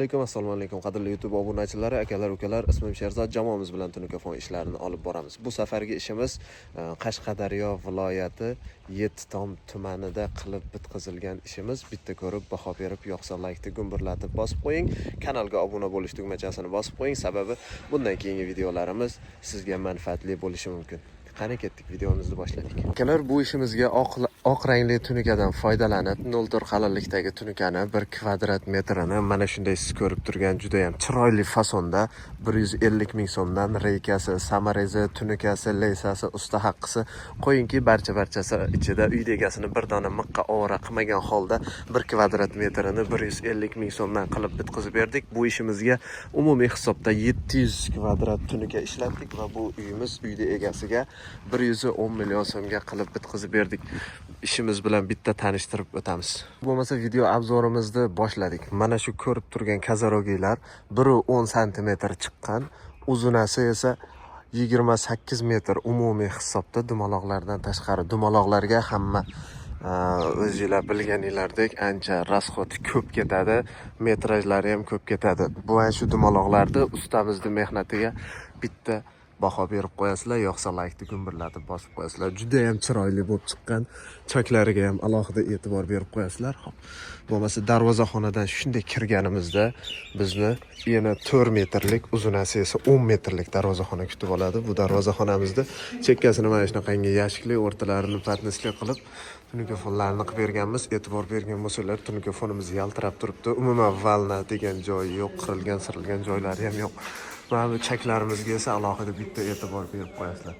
Assalomu alaykum qadrli YouTube obunachilari, akalar, ukalar. Ismim Sherzod. Jamoamiz bilan Tunuka ishlarini olib boramiz. Bu safargi ishimiz Qashqadaryo viloyati Yettom tumanida qilib bitkazilgan ishimiz. Bitta ko'rib, baho berib, yoqsa laykni gumburlatib bosib qo'ying. Kanalga obuna bo'lish tugmachasini bosib qo'ying. Sababi bundan keyingi videolarimiz sizga manfaatli bo'lishi mumkin. Qani ketdik, videomizni boshladik. Akalar, bu ishimizga oq rangli tunikadan foydalanib, 0,4 qalinlikdagi tunikani 1 kvadrat metrini mana shunday siz ko'rib turgan juda ham chiroyli fasonda 150 ming so'mdan reykasi, samarezi, tunikasi, leysasi, usta haqqisi qo'yingki, barchasi ichida uyda egasini bir dona miqqa ovora qilmagan holda 1 kvadrat metrini 150 ming so'mdan qilib bitkazib berdik. Bu ishimizga umumiy hisobda 700 kvadrat tunika ishlatdik va bu uyda egasiga 110 million so'mga qilib bitkazib berdik. İşimiz bilan bitta tanishtirib o'tamiz. Bo'lmasa video obzorimizni boshladik. Mana shu ko'rib turgan kazarogiylar 10 cm chiqqan, uzunasi esa 28 metr umumiy hisobda dumaloqlardan tashqari. Dumaloqlarga hamma o'zingizlar bilganinglardek ancha rasxod ko'p ketadi, metrajlari ham ko'p ketadi. Bu ana shu dumaloqlarni ustamizning mehnatiga bitta baho berib qo'yasizlar, yo'qsa laykni gumburlatib bosib qo'yasizlar. Juda ham chiroyli bo'lib chiqqan. Choklariga ham alohida e'tibor berib qo'yasizlar. Xo'p. Bo'lmasa darvozaxonadan shunday kirganimizda bizni yana 4 metrlik, uzunasi esa 10 metrlik darvozaxona kutib oladi. Bu darvozaxonamizda chekkasini mana shunaqangi yashikli, o'rtalarini patnisli qilib tunikafonlarni qilib berganmiz. E'tibor bergan bo'lsalar, tunikafonimiz yaltirab turibdi. Umuman valna degan joyi yo'q, qirilgan joylari ham yo'q. Mana chaklarimizga esa alohida bitta e'tibor berib qo'yasizlar.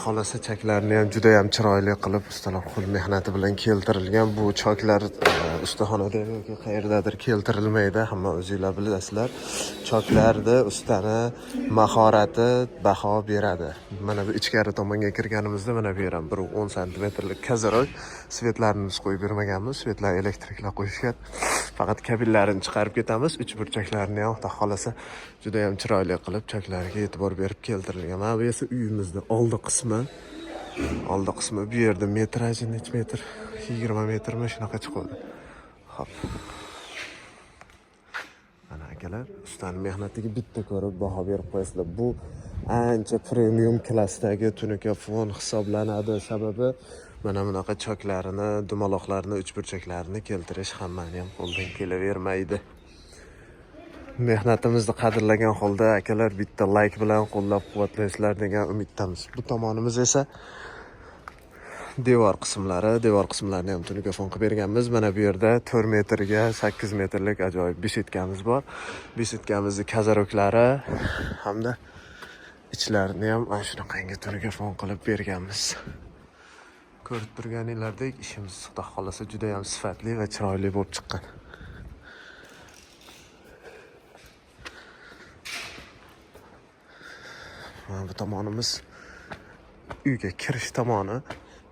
Xolasa chaklarni ham juda ham chiroyli qilib ustalar qo'l mehnati bilan keltirilgan. Bu choklar ustaxonada yoki qayerdadir keltirilmaydi, hamma o'zingizlar bilasizlar. Choklarda ustani mahorati baho beradi. Mana bu ichkari tomonga kirganimizda mana bu ham 10 cm kazarok svetlarni biz qo'yib bermaganmiz. Svetlar elektriklar qo'yishgan. Faqat kabinlarini chiqarib ketamiz. Uch burchaklarni ham xudo xolasa juda ham chiroyli qilib choklariga e'tibor berib keltirilgan. Mana bu esa uyimizning oldi qismi. Bu yerda metraji necha metr? 20 metrmi shunaqa chiqadi. Xo'p. Mana akalar, ustaning mehnatiga bitta ko'rib baho berib qo'yasizlar. Bu ancha premium klassdagi tunikafon hisoblanadi. Sababi mana bunaqa choklarini, dumaloqlarini, uchburchaklarini keltirish hammani ham qo'ldan kelavermaydi. Mehnatimizni qadrlagan holda akalar bitta like bilan qo'llab-quvvatlaysizlar degan umiddamiz. Bu tomonimiz esa devor qismlarini ham tunikafon qilib berganmiz. Mana bu yerda 4 metrga 8 metrlik ajoyib besetkamiz bor. Besetkamizning kazaroklari hamda ichlarini ham mana shunaqangi tunikafon qilib berganmiz. Ko'rib turganinglardek ishimiz xudo xolasa juda ham sifatli va chiroyli bo'lib chiqqan. Mana bu tomonimiz uyga kirish tomoni.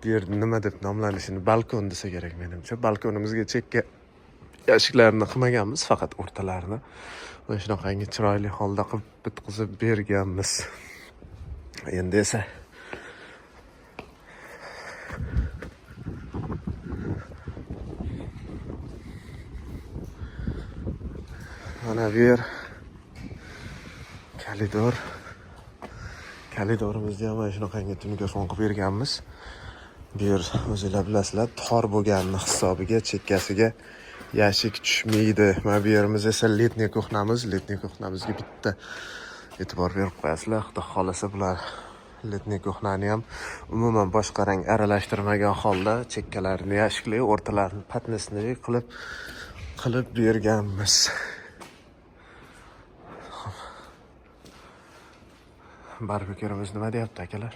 Bu yer nima deb nomlanishini balkon desa kerak menimcha. Balkonimizga chekka yashiklarni qilmaganmiz, faqat o'rtalarini mana shunaqangi chiroyli holda qilib bitkazib berganmiz. Endi esa mana bu yer koridorimizni ham mana shunaqangi tunikafon qilib berganmiz. Bu yer o'zingizlar bilasizlar, tor bo'lganini hisobiga chekkasiga yashik tushmaydi. Mana bu yerimiz esa letniy kuxnamiz. Letniy kuxnamizga bitta e'tibor berib qo'yasizlar. Xudo xolasa bular letniy kuxnani ham umuman boshqa rang aralashtirmagan holda chekkalarini yashikli, o'rtalarini patnisli qilib berganmiz. Barbekyurimiz nima deyapti akalar?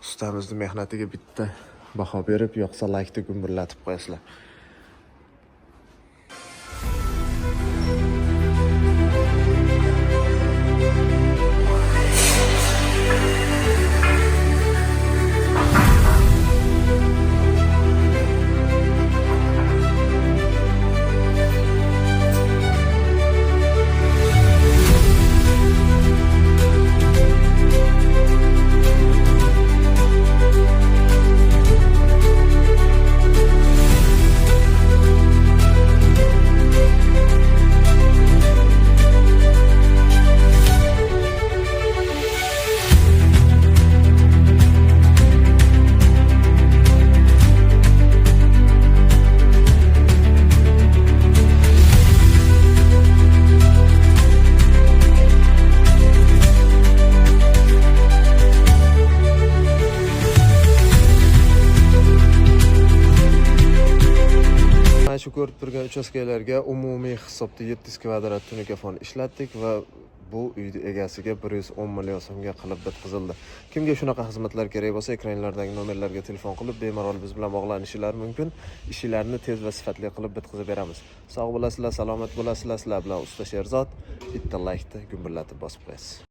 Ustamizning mehnatiga bitta baho berib, yo'qsa laykni gumburlatib qo'yasizlar. ko'rib turgan uchastkalarga umumiy hisobda 700 kvadrat tunikafon ishlatdik va bu uyni egasiga 110 million so'mga qilib bitkazildi. Kimga shunaqa xizmatlar kerak bo'lsa, ekranlardagi nomerlarga telefon qilib bemalol biz bilan bog'lanishlari mumkin. Ishlarni tez va sifatli qilib bitkazib beramiz. Sog' bo'lasizlar, salomat bo'lasizlar. Sizlar bilan usta Sherzod. Bitta laykni gumburlatib bosib qo'yasiz.